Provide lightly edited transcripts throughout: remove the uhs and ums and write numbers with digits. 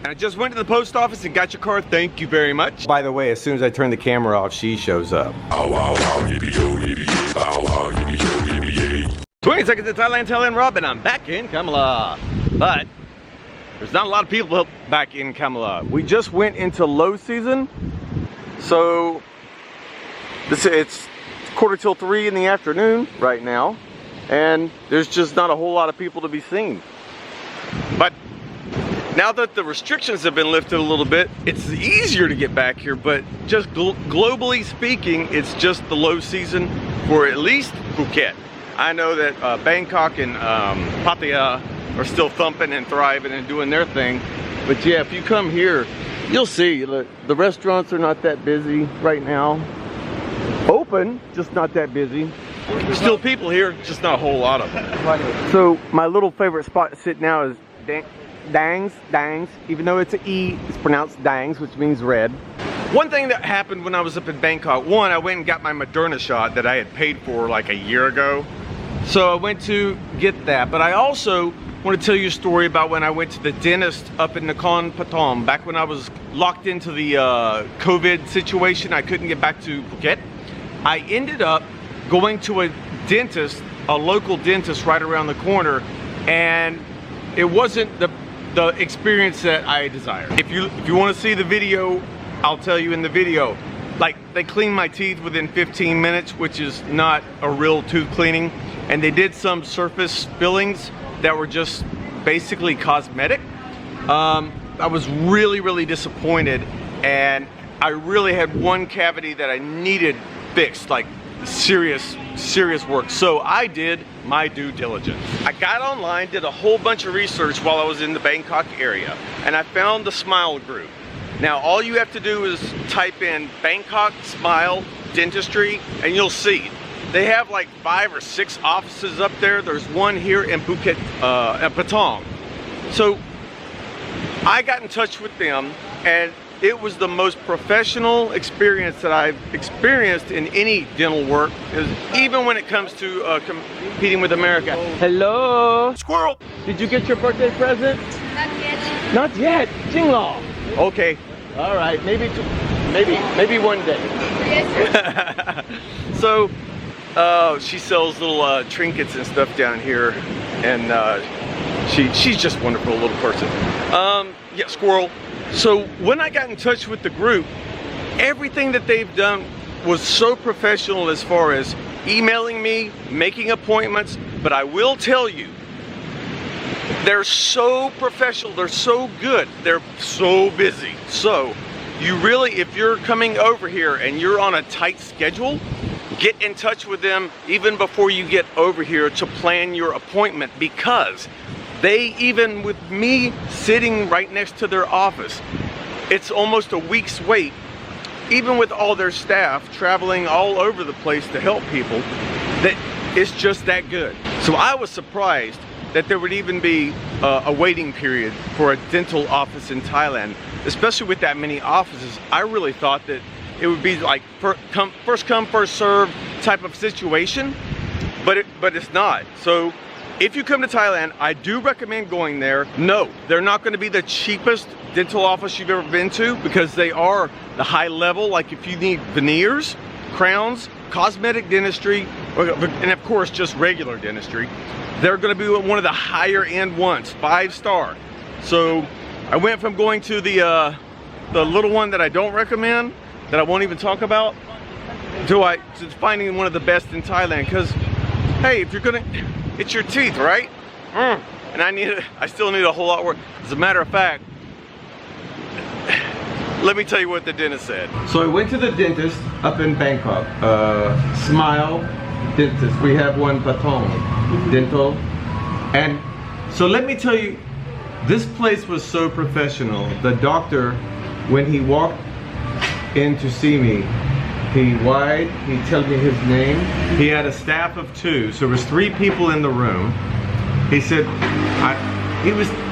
I just went to the post office and got your car. Thank you very much. By the way, as soon as I turn the camera off, she shows up. 20 seconds to Thailand Rob, and I'm back in Kamala. But there's not a lot of people back in Kamala. We just went into low season, so it's 2:45 in the afternoon right now, and there's just not a whole lot of people to be seen. But now that the restrictions have been lifted a little bit, it's easier to get back here, but just globally speaking, it's just the low season for at least Phuket. I know that Bangkok and Pattaya are still thumping and thriving and doing their thing. But yeah, if you come here, you'll see the restaurants are not that busy right now. Open, just not that busy. Still people here, just not a whole lot of them. So my little favorite spot to sit now is Dangs. Even though it's an E, it's pronounced Dangs, which means red. One thing that happened when I was up in Bangkok, one, I went and got my Moderna shot that I had paid for like a year ago. So I went to get that, but I also want to tell you a story about when I went to the dentist up in Nakhon Pathom, back when I was locked into the COVID situation. I couldn't get back to Phuket. I ended up going to a dentist, a local dentist right around the corner, and it wasn't the experience that I desired. If you want to see the video, I'll tell you in the video. Like, they cleaned my teeth within 15 minutes, which is not a real tooth cleaning. And they did some surface fillings that were just basically cosmetic. I was really disappointed, and I really had one cavity that I needed fixed, like serious work. So I did my due diligence. I got online, did a whole bunch of research while I was in the Bangkok area, and I found the Smile group. Now all you have to do is type in Bangkok Smile Dentistry and you'll see. They have like 5 or 6 offices up there. There's one here in Phuket, Patong. So I got in touch with them, and it was the most professional experience that I've experienced in any dental work, even when it comes to competing with America. Hello? Squirrel! Did you get your birthday present? Not yet. Not yet? Jinglao! Okay. All right, maybe one day. Yes. So, she sells little trinkets and stuff down here, and she's just wonderful little person. Yeah, squirrel. So when I got in touch with the group, everything that they've done was so professional as far as emailing me, making appointments, but I will tell you, they're so professional, they're so good, they're so busy. So you really, if you're coming over here and you're on a tight schedule, get in touch with them even before you get over here to plan your appointment, because they, even with me sitting right next to their office, it's almost a week's wait, even with all their staff traveling all over the place to help people, that it's just that good. So I was surprised that there would even be a waiting period for a dental office in Thailand, especially with that many offices. I really thought that it would be like first come, first serve type of situation, but it's not. So if you come to Thailand, I do recommend going there. No, they're not going to be the cheapest dental office you've ever been to, because they are the high level. Like if you need veneers, crowns, cosmetic dentistry, and of course just regular dentistry, they're going to be one of the higher end ones, 5-star. So I went from going to the little one that I don't recommend, that I won't even talk about, to finding one of the best in Thailand. Because hey, if you're gonna, it's your teeth, right? And I still need a whole lot more. As a matter of fact, let me tell you what the dentist said. So I went to the dentist up in Bangkok, Smile Dentist. We have one Patong Dental. And so let me tell you, this place was so professional. The doctor, when he walked in to see me, he told me his name. He had a staff of 2, so there was 3 people in the room. He said,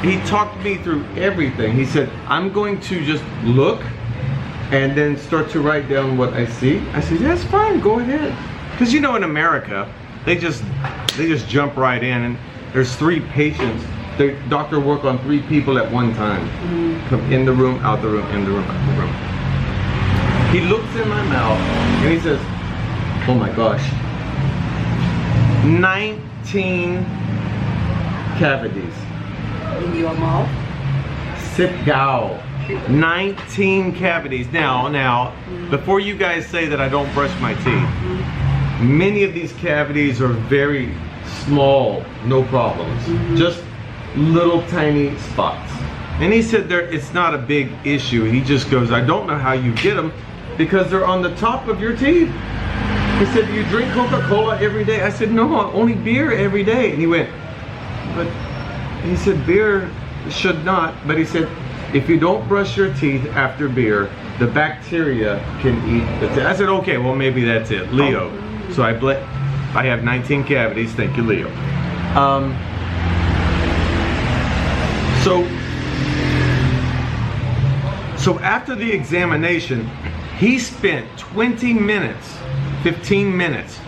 he talked me through everything. He said, I'm going to just look and then start to write down what I see. I said, that's fine, go ahead. Because you know, in America, they just jump right in, and there's 3 patients the doctor work on 3 people at one time. Come in the room, out the room, in the room, out the room. He looks in my mouth and he says, oh my gosh, 19 cavities. In your mouth? Sit down. 19 cavities. Now, before you guys say that I don't brush my teeth, many of these cavities are very small, no problems. Just little tiny spots. And he said it's not a big issue. He just goes, I don't know how you get them because they're on the top of your teeth. He said, you drink Coca-Cola every day? I said, no, only beer every day. And he went, but he said, beer should not. But he said, if you don't brush your teeth after beer, the bacteria can eat the teeth. I said, okay, well, maybe that's it. Leo. So I have 19 cavities. Thank you, Leo. So after the examination, he spent 20 minutes, 15 minutes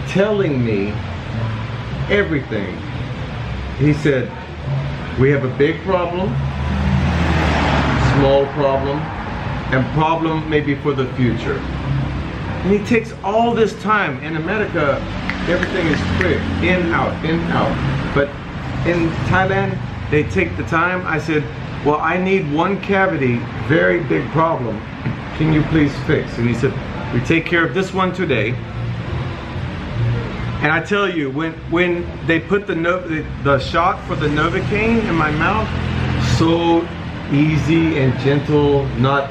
telling me everything. He said, we have a big problem, small problem, and problem maybe for the future. And he takes all this time. In America, everything is quick, in, out, in, out. But in Thailand, they take the time. I said, well, I need one cavity, very big problem. Can you please fix? And he said, we take care of this one today. And I tell you, when they put the shot for the Novocaine in my mouth, so easy and gentle, not,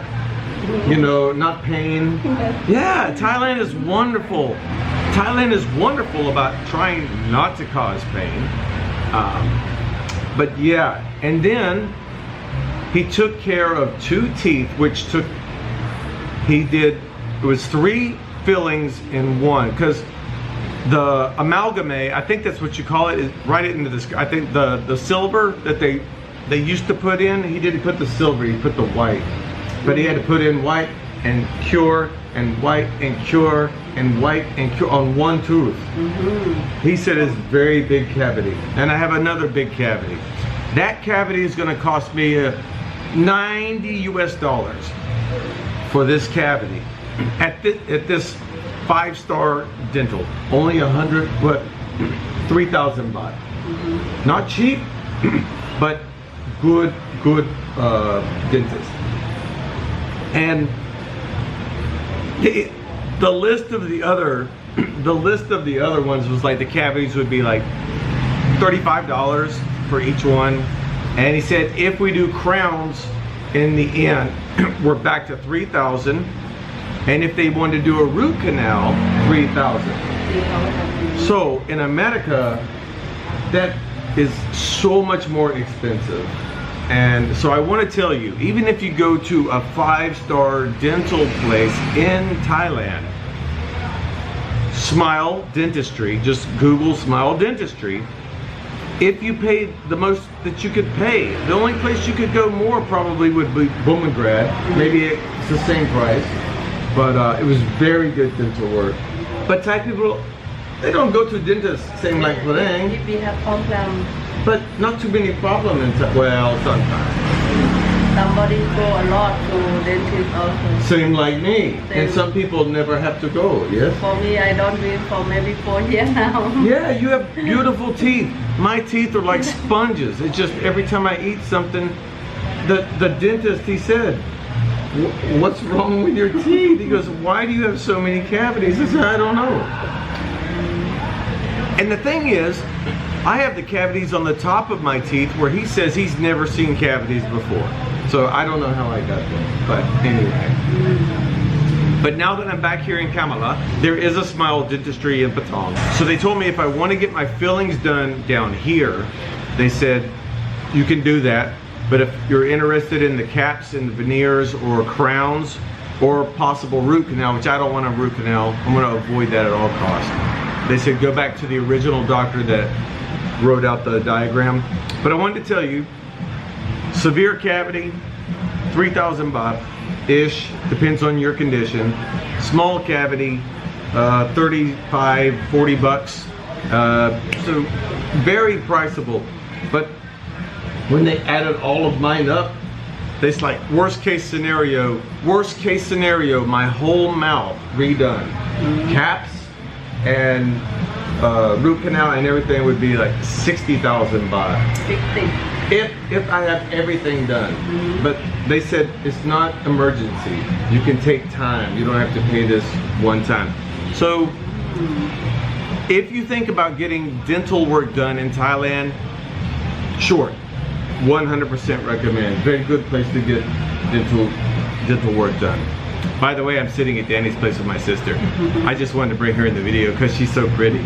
you know, not pain. Yeah, Thailand is wonderful. Thailand is wonderful about trying not to cause pain. But yeah, and then he took care of 2 teeth, which it was 3 fillings in one, because the amalgame, I think that's what you call it, is write it into this. I think the silver that they used to put in, he didn't put the silver, he put the white. But he had to put in white and cure and white and cure and white and cure on one tooth. He said it's very big cavity. And I have another big cavity. That cavity is going to cost me $90 US for this cavity. At this 5-star dental, only 3,000 baht. Not cheap, but good dentist. And the list of the other ones was like the cavities would be like $35 for each one. And he said if we do crowns in the end, we're back to 3,000. And if they want to do a root canal, 3,000. So in America, that is so much more expensive. And so I want to tell you, even if you go to a 5-star dental place in Thailand, Smile Dentistry, just Google Smile Dentistry, if you paid the most that you could pay, the only place you could go more probably would be Bumrungrad. Maybe it's the same price, but it was very good dental work. But Thai people, they don't go to dentists same like Penang. If we have problem. But not too many problems in Thailand. Well, sometimes. Somebody go a lot to dentist also. Same like me. And some people never have to go, yes? For me, I don't do it for maybe 4 years now. Yeah, you have beautiful teeth. My teeth are like sponges. It's just every time I eat something, the dentist, he said, what's wrong with your teeth? He goes, why do you have so many cavities? I said, I don't know. And the thing is, I have the cavities on the top of my teeth where he says he's never seen cavities before. So I don't know how I got them, but anyway. But now that I'm back here in Kamala, there is a Smile Dentistry in Patong. So they told me if I want to get my fillings done down here, they said you can do that. But if you're interested in the caps and the veneers or crowns or possible root canal, which I don't want a root canal, I'm going to avoid that at all costs. They said go back to the original doctor that wrote out the diagram. But I wanted to tell you, severe cavity, 3,000 baht-ish, depends on your condition. Small cavity, 35, 40 bucks. So very priceable. But when they added all of mine up, it's like worst case scenario, my whole mouth redone. Caps and root canal and everything would be like 60,000 baht. 60. If I have everything done. But they said it's not emergency. You can take time. You don't have to pay this one time. So if you think about getting dental work done in Thailand, sure, 100% recommend. Very good place to get dental work done. By the way, I'm sitting at Danny's place with my sister. I just wanted to bring her in the video because she's so pretty.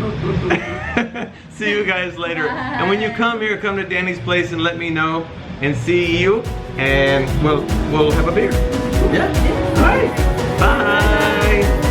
See you guys later. And when you come here, come to Danny's place and let me know. And see you. And we'll have a beer. Yeah? All right. Bye.